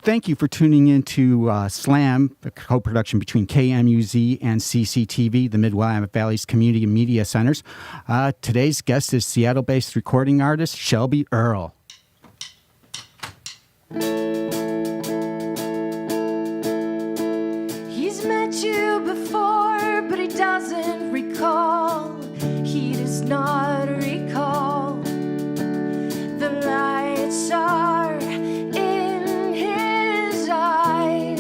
thank you for tuning in to S.L.A.M, a co-production between KMUZ and CCTV, the Mid-Willamette Valley's community and media centers. Today's guest is Seattle-based recording artist Shelby Earl. He's met you before, but he doesn't recall. He does not recall. The lights are in his eyes.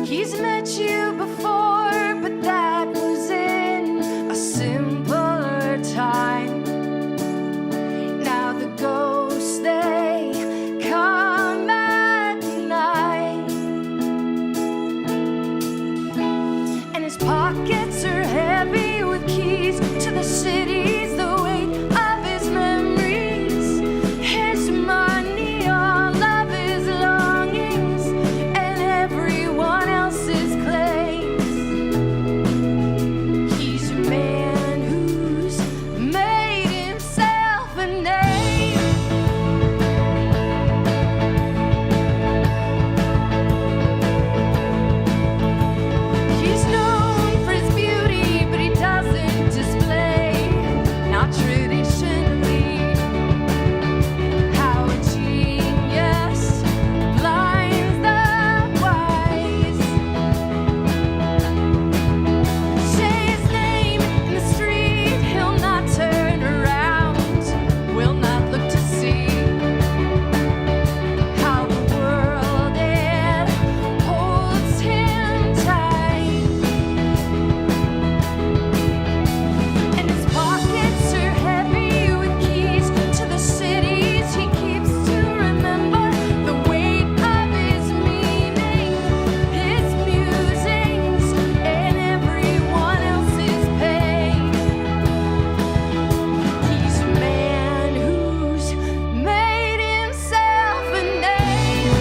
He's met you before, but that was in a simpler time. Now the ghosts, they come at night, and his pockets are heavy with keys to the cities, the weight of his memories, his money, all of his longings, and everyone else's claims. He's a man who's made himself a name. He's known for his beauty, but he doesn't display, not traditionally, how a genius blinds the wise. Say his name in the street, he'll not turn around, will not look to see how the world, it holds him tight. And his pockets are heavy with keys to the cities he keeps to remember, the weight of his meaning, his musings, and everyone else's pain. He's a man who's made himself a name.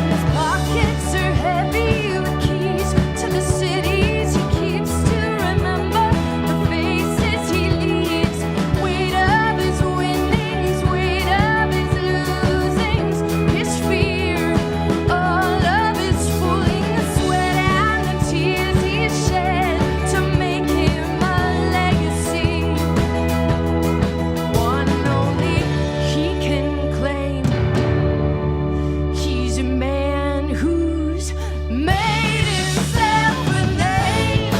His pockets are heavy with keys to the cities he keeps to remember, the faces he leaves, weight of his winnings, weight of his losings, his fear, all of his fooling, the sweat and the tears he's shed to make him a legacy, one and only he can claim. He's a man who's made himself a name.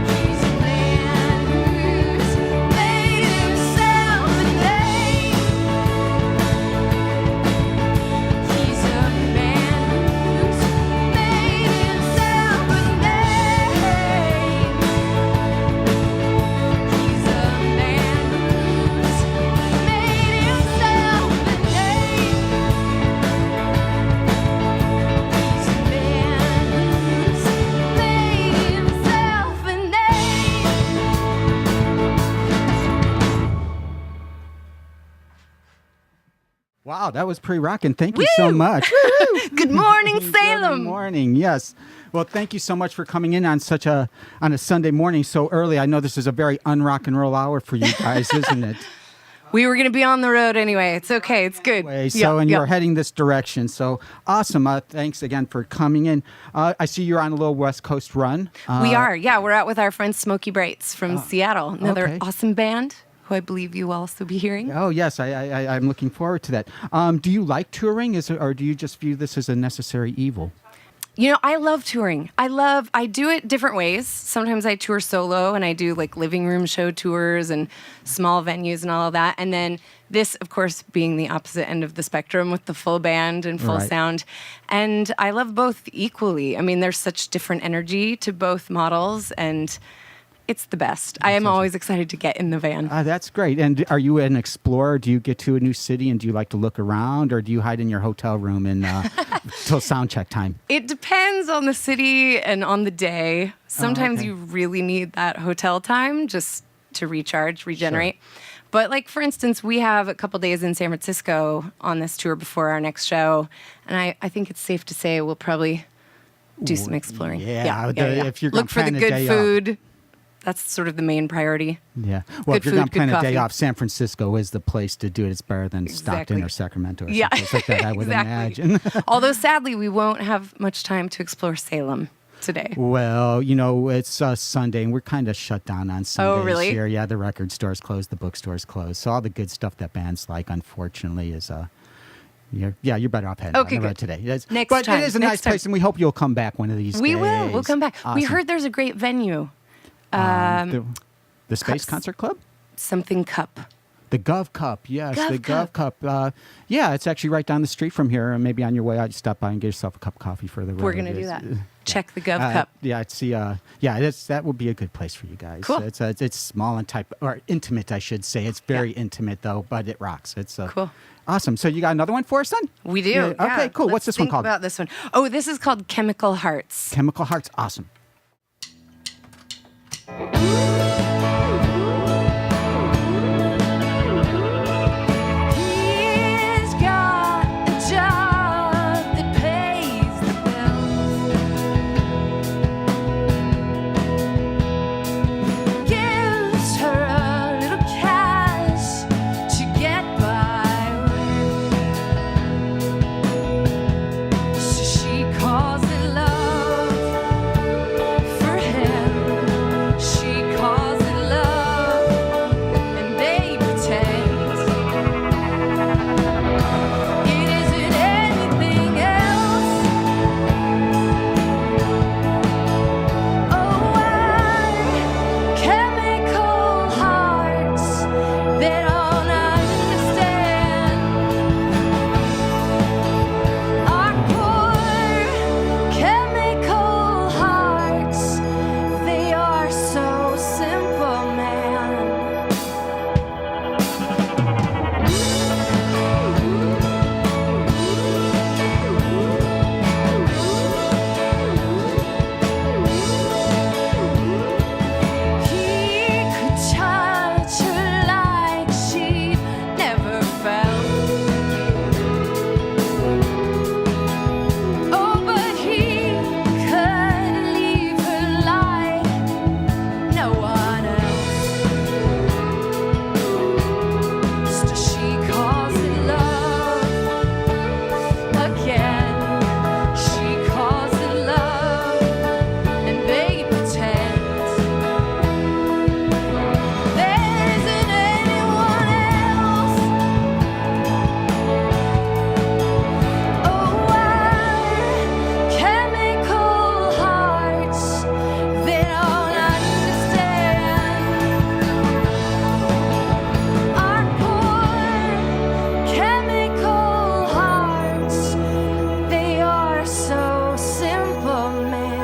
He's a man who's made himself a name. He's a man who's made himself a name. He's a man who's made himself a name. He's a man who's made himself a name. Wow, that was pretty rocking. Thank you so much. Good morning, Good Salem. morning. Yes. Well, thank you so much for coming in on a Sunday morning so early. I know this is a very un-rock and roll hour for you guys, isn't it? We were going to be on the road anyway. It's okay. It's good. And you're heading this direction. So awesome. Thanks again for coming in. I see you're on a little West Coast run. We are. Yeah, we're out with our friend Smokey Brights from Seattle. Another okay. awesome band who I believe you will also be hearing. Oh, yes. I'm looking forward to that. Do you like touring, or do you just view this as a necessary evil? You know, I love touring. I do it different ways. Sometimes I tour solo and I do like living room show tours and small venues and all of that. And then this, of course, being the opposite end of the spectrum with the full band and full sound. And I love both equally. I mean, there's such different energy to both models, and it's the best. I am always excited to get in the van. That's great. And are you an explorer? Do you get to a new city and do you like to look around, or do you hide in your hotel room and till sound check time? It depends on the city and on the day. Sometimes you really need that hotel time just to recharge, regenerate. Sure. But like, for instance, we have a couple days in San Francisco on this tour before our next show. And I think it's safe to say we'll probably do some exploring. If you're Look for the planning a good day food. That's sort of the main priority. Yeah. Well, Good if you're going food, to plan good a day coffee. off, San Francisco is the place to do it. It's better than Stockton Exactly. or Sacramento or Yeah. someplace like that, I would Exactly. imagine. Although, sadly, we won't have much time to explore Salem today. Well, it's Sunday, and we're kind of shut down on Sundays really? here. Yeah, the record store's closed, the bookstore's closed. So all the good stuff that bands like, unfortunately, is... you're better off heading Okay, on the road good. today. Next but time, it is a next nice time. place, and we hope you'll come back one of these We days. will. We'll come back. We Awesome. heard there's a great venue. The Space Cups. Concert Club? Something Cup. The Gov Cup, yes, Gov the Gov Cup. Cup. It's actually right down the street from here. And maybe on your way out, you stop by and get yourself a cup of coffee for the road. We're going to do that. Check the Gov Cup. Yeah, I'd see. That would be a good place for you guys. Cool. It's small and or intimate, I should say. It's very intimate though, but it rocks. It's Cool. Awesome. So you got another one for us, then? We do. Yeah, Yeah. Okay, cool. Let's What's this one think called? about this one. Oh, this is called Chemical Hearts. Chemical Hearts. Awesome. He's got a job that pays the bills, gives her a little cash to get by with. So she calls it love for him. She calls it love, and they pretend. It isn't anything else. Oh, why chemical hearts they don't understand. Our poor chemical hearts, they are so simple, man. He could touch her like she'd never felt. Oh, but he could leave her like no one else. Still she calls it love again. She calls it love, and they pretend. There isn't anyone else. Oh, why chemical hearts they don't understand. Our poor chemical hearts, they are so simple, man.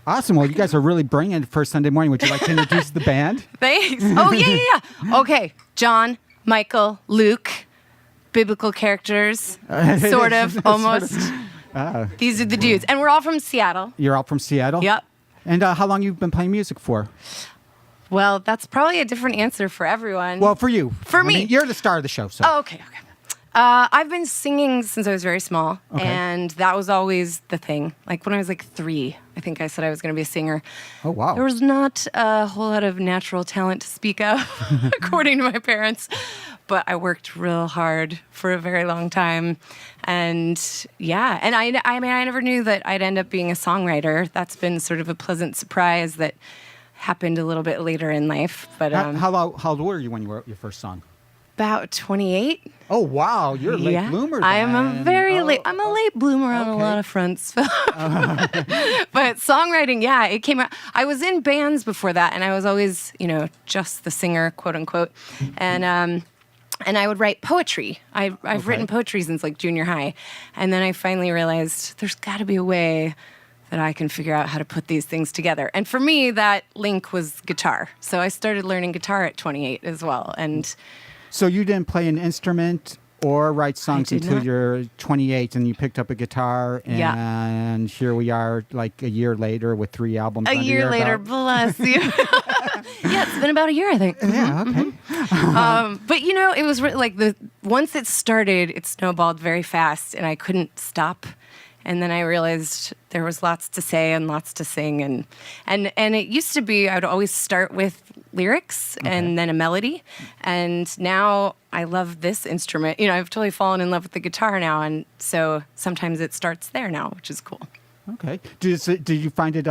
Awesome. Well, you guys are really bringing it for Sunday morning. Would you like to introduce the band? Thanks. Oh, yeah. Okay. John, Michael, Luke, biblical characters, sort of, almost. These are the dudes. And we're all from Seattle. You're all from Seattle? Yep. And how long you been playing music for? Well, that's probably a different answer for everyone. Well, for you. For me. You're the star of the show. So. Oh, okay. I've been singing since I was very small, Okay. and that was always the thing. Like when I was like 3, I think I said I was going to be a singer. Oh, wow. There was not a whole lot of natural talent to speak of, according to my parents, but I worked real hard for a very long time. And yeah, and I mean, I never knew that I'd end up being a songwriter. That's been sort of a pleasant surprise that happened a little bit later in life. But How old were you when you wrote your first song? about 28. Oh, wow. You're a late bloomer I am a then. very Oh, late. I'm a late bloomer on a okay. lot of fronts. But songwriting, yeah, it came out. I was in bands before that, and I was always, just the singer, quote unquote, and I would write poetry. I've written poetry since like junior high, and then I finally realized there's got to be a way that I can figure out how to put these things together. And for me, that link was guitar. So I started learning guitar at 28 as well, and. So you didn't play an instrument or write songs did until not. you're 28, and you picked up a guitar, and here we are like a year later with 3 albums. A under year your later, belt. bless you. Yeah, it's been about a year, I think. Yeah, okay. But it was like once it started, it snowballed very fast, and I couldn't stop. And then I realized there was lots to say and lots to sing, and it used to be I would always start with lyrics and then a melody, and now I love this instrument. I've totally fallen in love with the guitar now, and so sometimes it starts there now, which is cool. Okay. Did you find it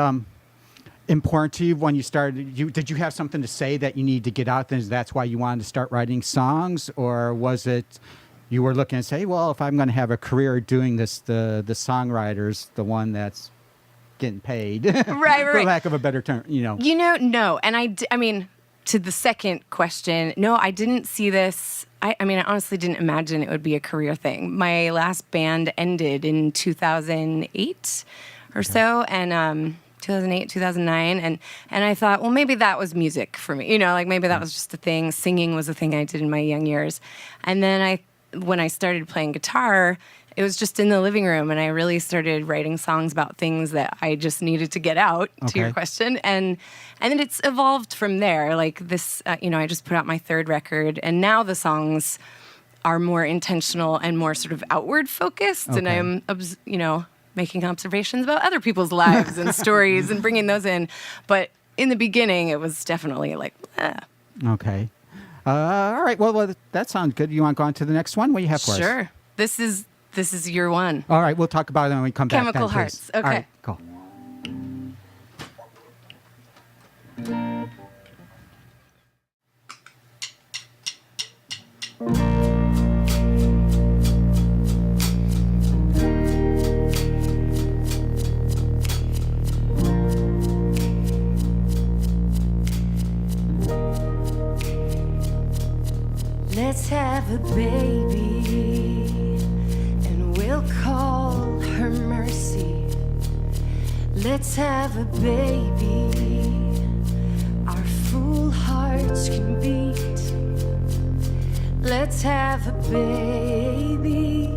important to you when you started? Did you have something to say that you need to get out there? That's why you wanted to start writing songs, or was it? You were looking and say, well, if I'm going to have a career doing this, the songwriter's the one that's getting paid, Right. for lack of a better term, No. And I mean, to the second question, no, I didn't see this. I honestly didn't imagine it would be a career thing. My last band ended in 2008 or so, and 2008, 2009, and I thought, well, maybe that was music for me. Like maybe that was just a thing. Singing was a thing I did in my young years, and then when I started playing guitar, it was just in the living room, and I really started writing songs about things that I just needed to get out, to your question. And then it's evolved from there. Like this, I just put out my 3rd record, and now the songs are more intentional and more sort of outward focused, and I'm, making observations about other people's lives and stories and bringing those in. But in the beginning, it was definitely like, Okay. All right. Well, that sounds good. You want to go on to the next one? What do you have for us? Sure. This is your one. All right. We'll talk about it when we come back. Chemical then, Hearts. please. Okay. All right. Cool. Let's have a baby, and we'll call her Mercy. Let's have a baby, our full hearts can beat. Let's have a baby.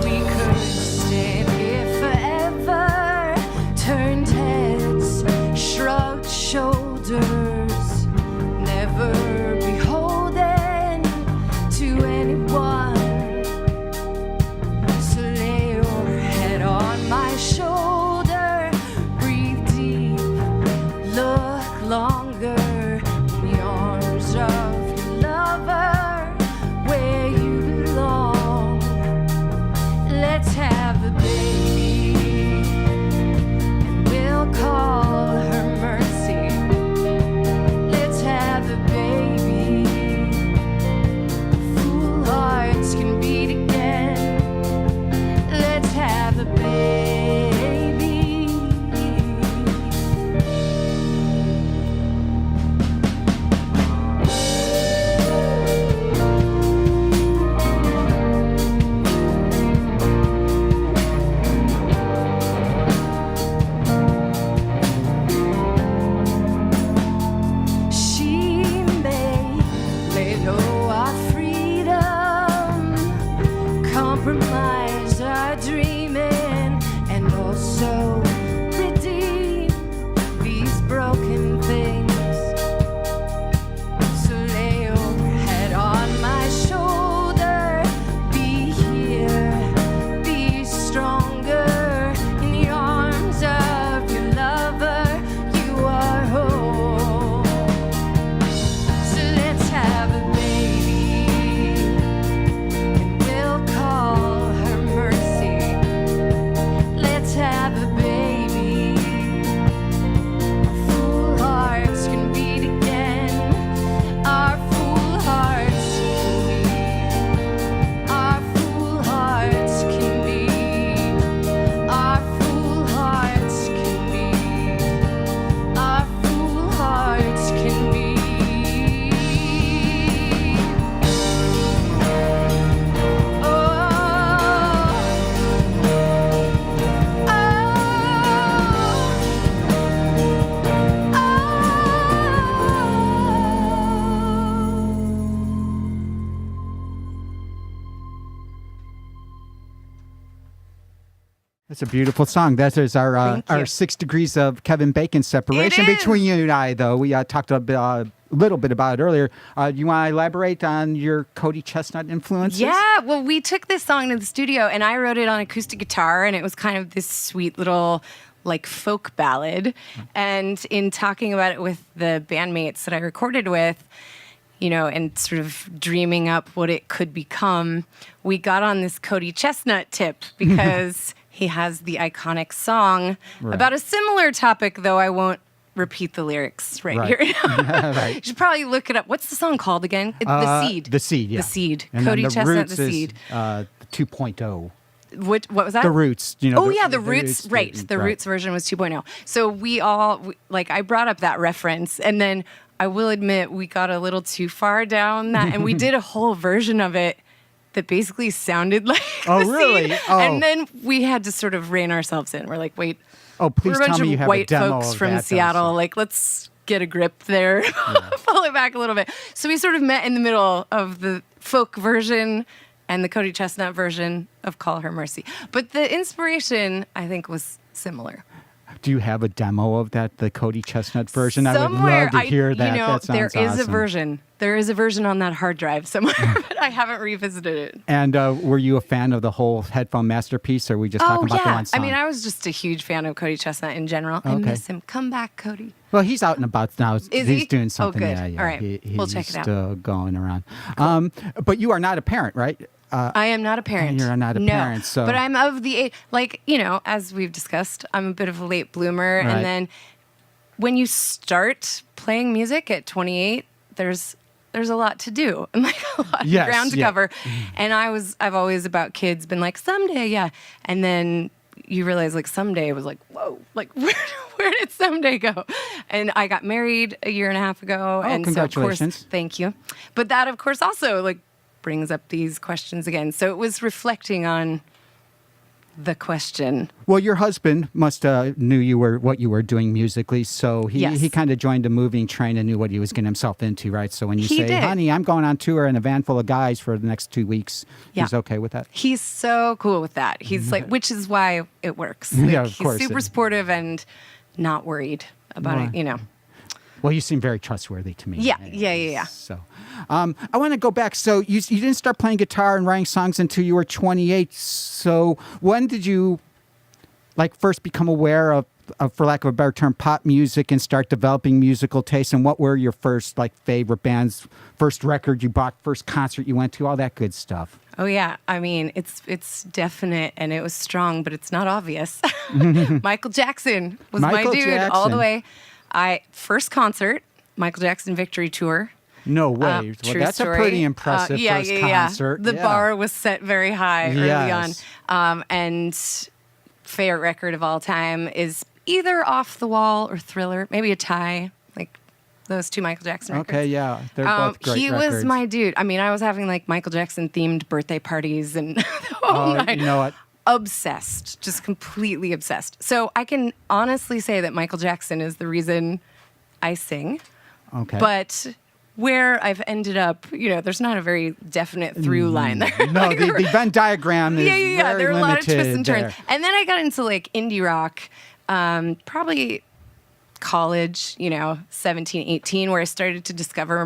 We could stand here forever, turned heads, shrugged shoulders, never beholden to anyone. So lay your head on my shoulder, breathe deep, look longer in the arms of your lover, where you belong. Let's have a baby, and we'll call her Mercy. Let's have a baby, full hearts can beat again. Let's have a baby. She may lay low our freedom, compromise our dreaming, and also redeem these broken things. That's a beautiful song. That is Thank our you. 6 degrees of Kevin Bacon separation It is. between you and I, though. We talked a little bit about it earlier. You want to elaborate on your Cody Chestnut influences? Yeah, well, we took this song to the studio, and I wrote it on acoustic guitar, and it was kind of this sweet little like folk ballad. And in talking about it with the bandmates that I recorded with, you know, and sort of dreaming up what it could become, we got on this Cody Chestnut tip because he has the iconic song about a similar topic, though I won't repeat the lyrics right here. Right. You should probably look it up. What's the song called again? The Seed. The Seed, yeah. The Seed. And Cody then the Chestnut, Roots The is, Seed. 2.0. What was that? The Roots, you know. Oh, yeah, the Roots. Right. The right. Roots version was 2.0. So I brought up that reference, and then I will admit we got a little too far down that, and we did a whole version of it that basically sounded like Oh, the really? Seed. Oh. And then we had to sort of rein ourselves in. We're like, wait, Oh, please we're a bunch tell me of you have white a demo folks of from that, Seattle. though, so- Like, let's get a grip there, pull it back a little bit. So we sort of met in the middle of the folk version and the Cody Chestnut version of Call Her Mercy. But the inspiration, I think, was similar. Do you have a demo of that, the Cody Chestnut version? I would Somewhere, love to hear that. You know, That sounds there is awesome. a version. There is a version on that hard drive somewhere, but I haven't revisited it. And were you a fan of the whole headphone masterpiece, or are we just talking about the one song? I mean, I was just a huge fan of Cody Chestnut in general. I Okay. miss him. Come back, Cody. Well, he's out and about now. Is he's he? doing Oh, something. good. Yeah, yeah. All right. We'll he's check it out. still going around. But you are not a parent, right? I am not a parent. You're not a no. parent, so- But I'm of the age, like, you know, as we've discussed, I'm a bit of a late bloomer. Right. And then when you start playing music at 28, there's a lot to do and like a lot Yes, of ground to yeah. cover. And I've always about kids been like, someday, yeah. And then you realize like someday was like, whoa, like where did someday go? And I got married a year and a half ago. Oh, and congratulations. So of course, thank you. But that of course also like brings up these questions again. So it was reflecting on the question. Well, your husband must knew what you were doing musically, so he Yes. kind of joined the moving train and knew what he was getting himself into, right? So when you He say, did. honey, I'm going on tour in a van full of guys for the next 2 weeks, Yeah. he's okay with that? He's so cool with that. He's like, which is why it works. Yeah, Like, of he's course. super supportive and not worried about it, you know. Well, you seem very trustworthy to me. Yeah, anyways. yeah. So I want to go back. So you didn't start playing guitar and writing songs until you were 28. So when did you like first become aware of, for lack of a better term, pop music and start developing musical tastes? And what were your first like favorite bands, first record you bought, first concert you went to, all that good stuff? Oh yeah, I mean it's definite and it was strong, but it's not obvious. Michael Jackson was Michael my dude all Jackson. the way. First concert, Michael Jackson Victory Tour. No way. Well, True that's story. a pretty impressive first concert. The Yeah. bar was set very high early Yes. on. And favorite record of all time is either Off the Wall or Thriller, maybe a tie, like those two Michael Jackson records. Okay, yeah, they're both great he records. was my dude. I mean, I was having like Michael Jackson themed birthday parties and the whole night. You know what? Obsessed, just completely obsessed. So I can honestly say that Michael Jackson is the reason I sing. Okay. But where I've ended up, you know, there's not a very definite through line there. No, Like, the Venn diagram is yeah. very There are a lot of limited twists and turns. there. And then I got into like indie rock, probably college, you know, 17, 18, where I started to discover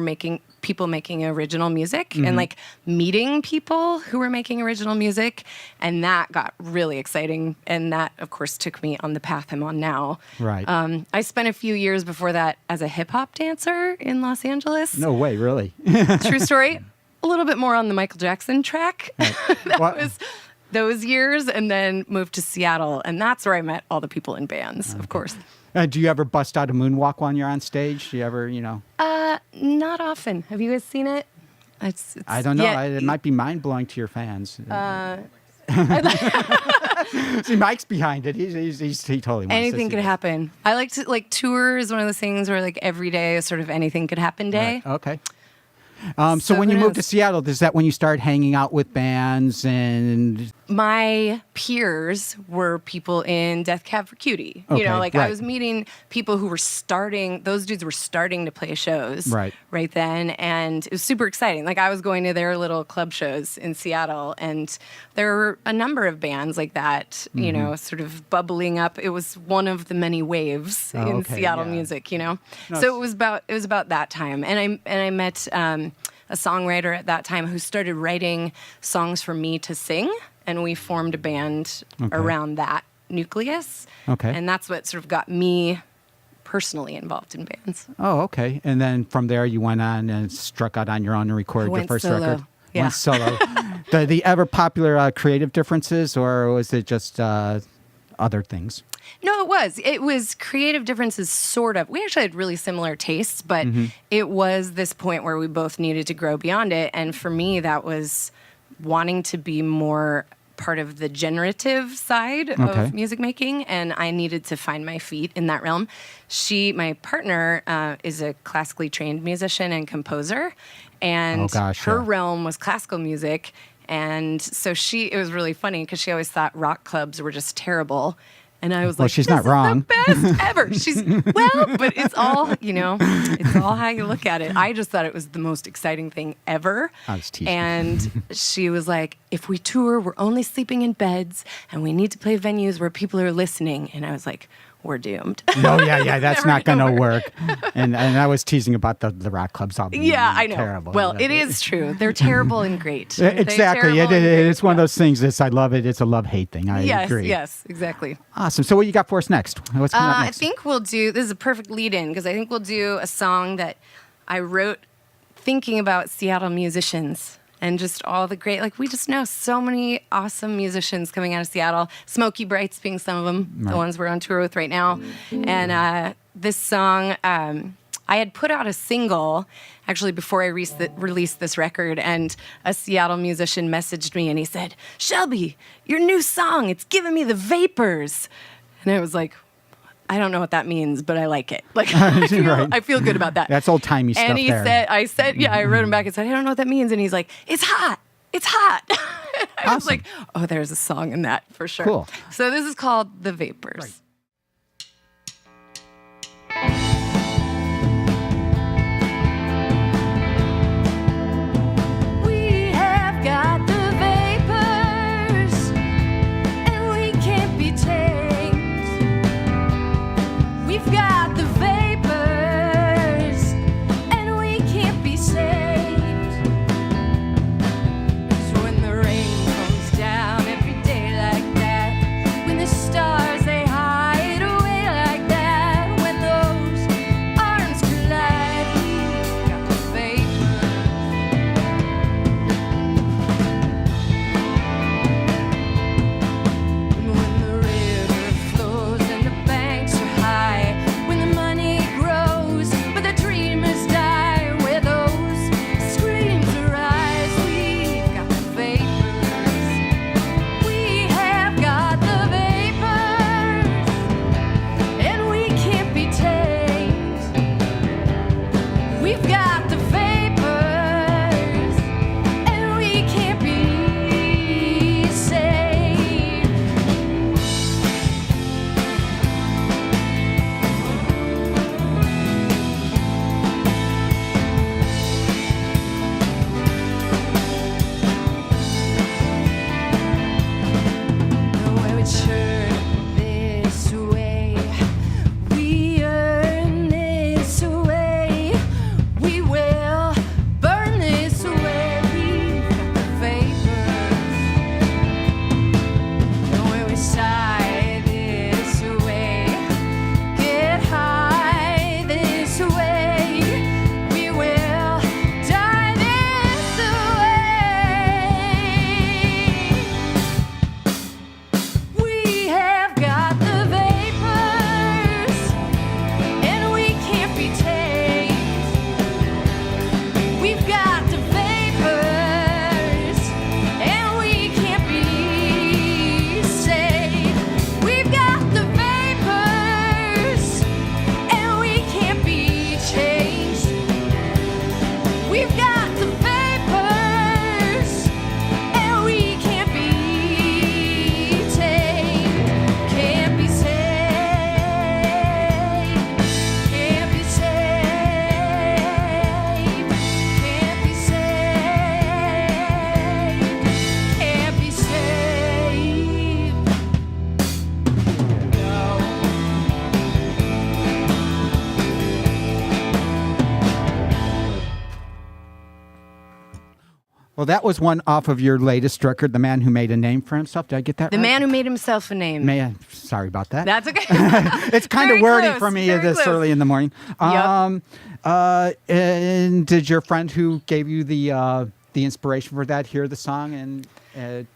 people making original music Mm-hmm. and like meeting people who were making original music. And that got really exciting. And that, of course, took me on the path I'm on now. Right. I spent a few years before that as a hip hop dancer in Los Angeles. No way, really. True story. A little bit more on the Michael Jackson track. That What- was those years, and then moved to Seattle, and that's where I met all the people in bands, of course. Do you ever bust out a moonwalk when you're on stage? Do you ever, Not often. Have you guys seen it? It's I don't know. yeah, It might be mind-blowing to your fans. See, Mike's behind it. He totally wants anything to could happen. I like to tour is one of those things where like every day is sort of anything could happen day. Right. Okay. So So when who you moved to knows? Seattle, is that when you started hanging out with bands and my peers were people in Death Cab for Cutie. Okay, I right. was meeting people who were those dudes were starting to play shows Right then. And it was super exciting. Like I was going to their little club shows in Seattle, and there were a number of bands like that, sort of bubbling up. It was one of the many waves in okay, Seattle yeah. music, No, So it was about that time. And I met a songwriter at that time who started writing songs for me to sing. And we formed a band around that nucleus. Okay. And that's what sort of got me personally involved in bands. Oh, okay. And then from there, you went on and struck out on your own and recorded your Went first solo. record. Yeah. Went solo. the ever popular creative differences, or was it just other things? No, it was creative differences, sort of. We actually had really similar tastes, but it was this point where we both needed to grow beyond it. And for me, that was wanting to be more part of the generative side of music making, and I needed to find my feet in that realm. My partner, is a classically trained musician and composer, and her realm was classical music. And so it was really funny because she always thought rock clubs were just terrible. And I was like, she's this not wrong. is the best ever. But it's all, it's all how you look at it. I just thought it was the most exciting thing ever. I was teasing. And she was like, if we tour, we're only sleeping in beds and we need to play venues where people are listening. And I was like, we're doomed. No, yeah, that's not going to work. And I was teasing about the rock clubs all being I know. terrible. Well, it is true. They're terrible and great. Exactly. It's one of those things. I love it. It's a love-hate thing. I agree. Yes, exactly. Awesome. So what you got for us next? What's coming up I next? think this is a perfect lead-in because I think we'll do a song that I wrote thinking about Seattle musicians and just all the great, we just know so many awesome musicians coming out of Seattle. Smokey Brights being some of them, the ones we're on tour with right now. And this song, I had put out a single actually before I released this record, and a Seattle musician messaged me and he said, "Shelby, your new song, it's giving me the vapors." And I was like, I don't know what that means, but I like it. I feel good about that. That's old-timey stuff And he there. said, I wrote him back and said, I don't know what that means. And he's like, it's hot. It's hot. I was like, oh, there's a song in that for sure. Cool. So this is called The Vapors. We have got the vapors, and we can't be tamed. We've got the vapors, and we can't be saved. 'Cause when the rain comes down every day like that, when the stars they hide Well, that was one off of your latest record, The Man Who Made a Name for Himself. Did I get that The right? Man Who Made Himself a Name. Sorry about that. That's okay. It's kind of Very wordy close, for me very this close. early in the morning. Yep. And did your friend who gave you the inspiration for that hear the song and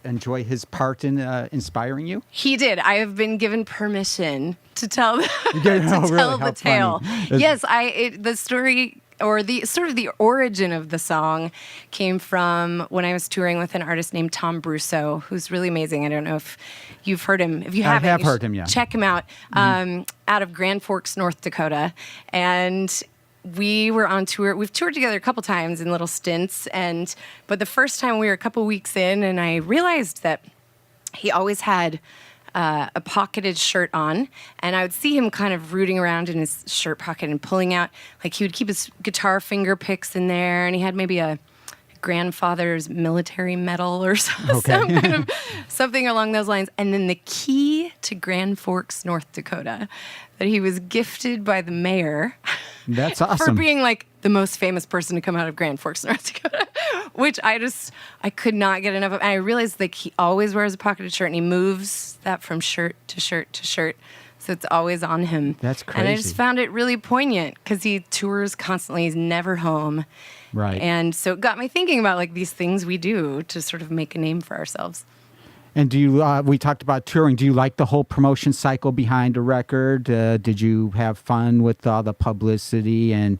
enjoy his part in inspiring you? He did. I have been given permission to tell did? to Oh, really? tell How the tale. funny. Yes, the story or the sort of the origin of the song came from when I was touring with an artist named Tom Brousseau, who's really amazing. I don't know if you've heard him. If you haven't, have you heard should him, yeah. Check him out. Out of Grand Forks, North Dakota, and we were on tour. We've toured together a couple times in little stints, but the first time we were a couple weeks in, and I realized that he always had a pocketed shirt on, and I would see him kind of rooting around in his shirt pocket and pulling out, like he would keep his guitar finger picks in there, and he had maybe a grandfather's military medal or some kind of something along those lines. And then the key to Grand Forks, North Dakota, that he was gifted by the mayor. That's awesome. For being like the most famous person to come out of Grand Forks, North Dakota, which I could not get enough of. And I realized like he always wears a pocketed shirt and he moves that from shirt to shirt to shirt. So it's always on him. That's crazy. And I just found it really poignant because he tours constantly. He's never home. Right. And so it got me thinking about like these things we do to sort of make a name for ourselves. And do you? We talked about touring. Do you like the whole promotion cycle behind a record? Did you have fun with all the publicity and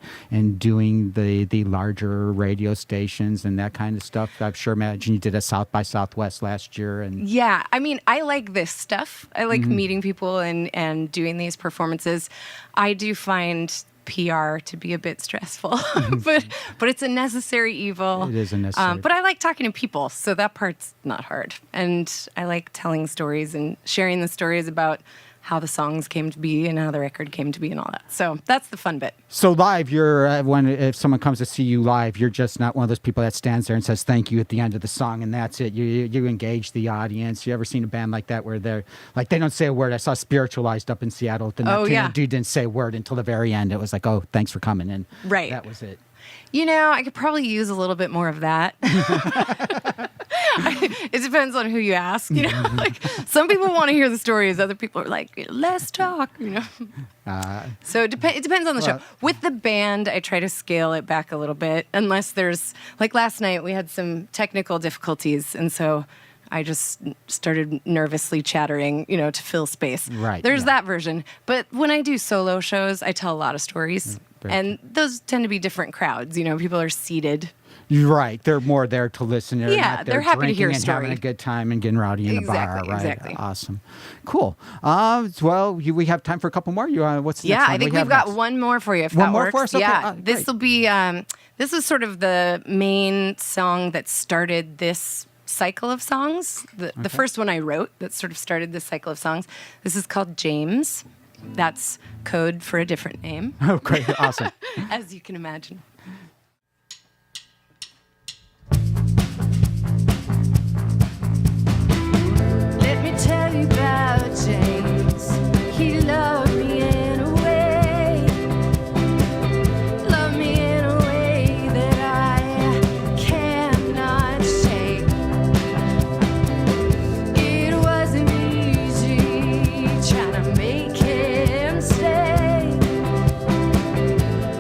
doing the larger radio stations and that kind of stuff? I'm sure. Imagine you did a South by Southwest last year. And Yeah, I mean, I like this stuff. I like meeting people and doing these performances. I do find PR to be a bit stressful, but it's a necessary evil. It is a necessary. But I like talking to people, so that part's not hard. And I like telling stories and sharing the stories about how the songs came to be and how the record came to be and all that. So that's the fun bit. So live, you're if someone comes to see you live, you're just not one of those people that stands there and says thank you at the end of the song and that's it. You engage the audience. You ever seen a band like that where they're like they don't say a word? I saw Spiritualized up in Seattle. The dude didn't say a word until the very end. It was like, oh, thanks for coming, and Right. that was it. You know, I could probably use a little bit more of that. It depends on who you ask. You know, like some people want to hear the stories. Other people are like, let's talk. You know. So it depends on the show. With the band, I try to scale it back a little bit, unless there's like last night we had some technical difficulties, and so I just started nervously chattering, you know, to fill space. Right, There's yeah. that version. But when I do solo shows, I tell a lot of stories. Very And those tend to be different crowds. You know, people are seated. You're right. They're more there to listen. They're Yeah, not there they're happy to hear a drinking and having story. a good time and getting rowdy in the bar. Exactly, Right. exactly. Awesome. Cool. We have time for a couple more. What's the Yeah, next one I think we we've have got next? one more for you, if One that more works. for us? Okay, Yeah, great. this will be, this is sort of the main song that started this cycle of songs. The first one I wrote that sort of started this cycle of songs. This is called James. That's code for a different name, Oh, great. Awesome. as you can imagine. Let me tell you about James. He loved me in a way. Loved me in a way that I cannot shake. It wasn't easy trying to make him stay.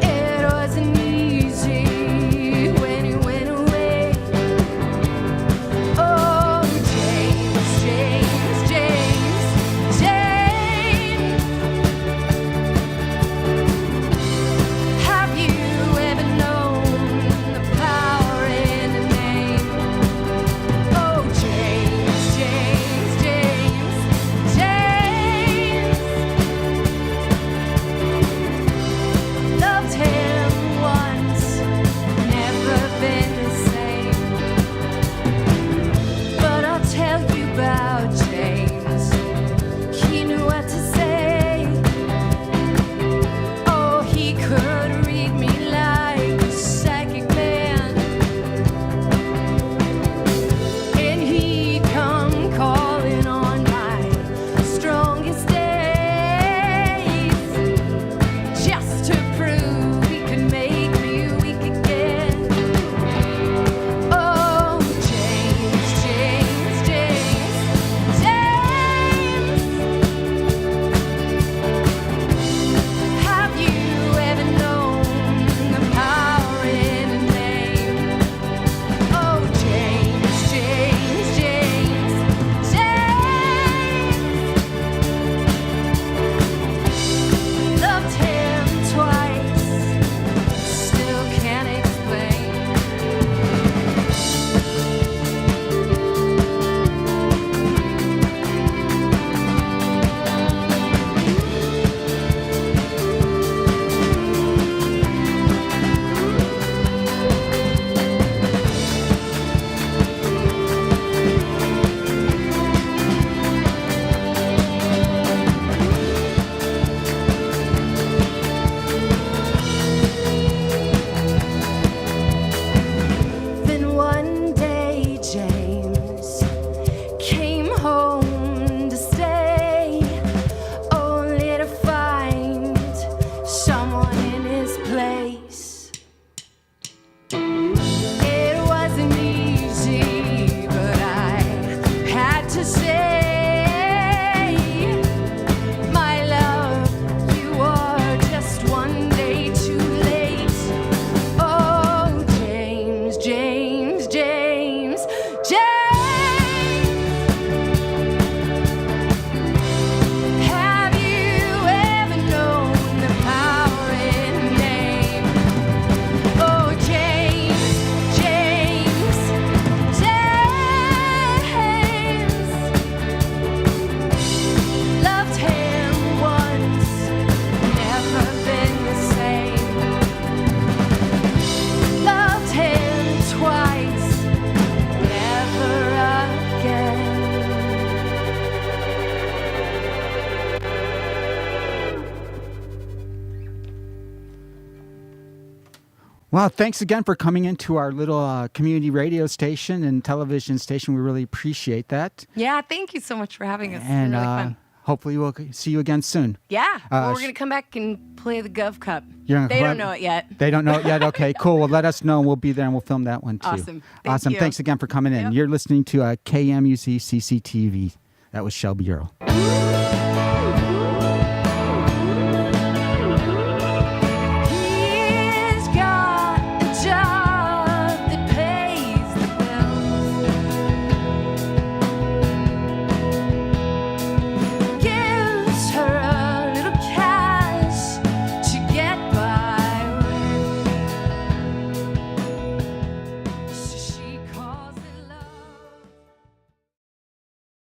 It wasn't easy Well, thanks again for coming into our little community radio station and television station. We really appreciate that. Yeah, thank you so much for having us. And it's really fun. hopefully we'll see you again soon. Yeah, well, we're going to come back and play the Gov Cup. You're They don't know it yet. They don't know it yet? Okay, cool. Well, let us know, and we'll be there, and we'll film that one, too. Awesome. Awesome. You. Thanks again for coming in. Yep. You're listening to KMUZ CCTV. That was Shelby Earl.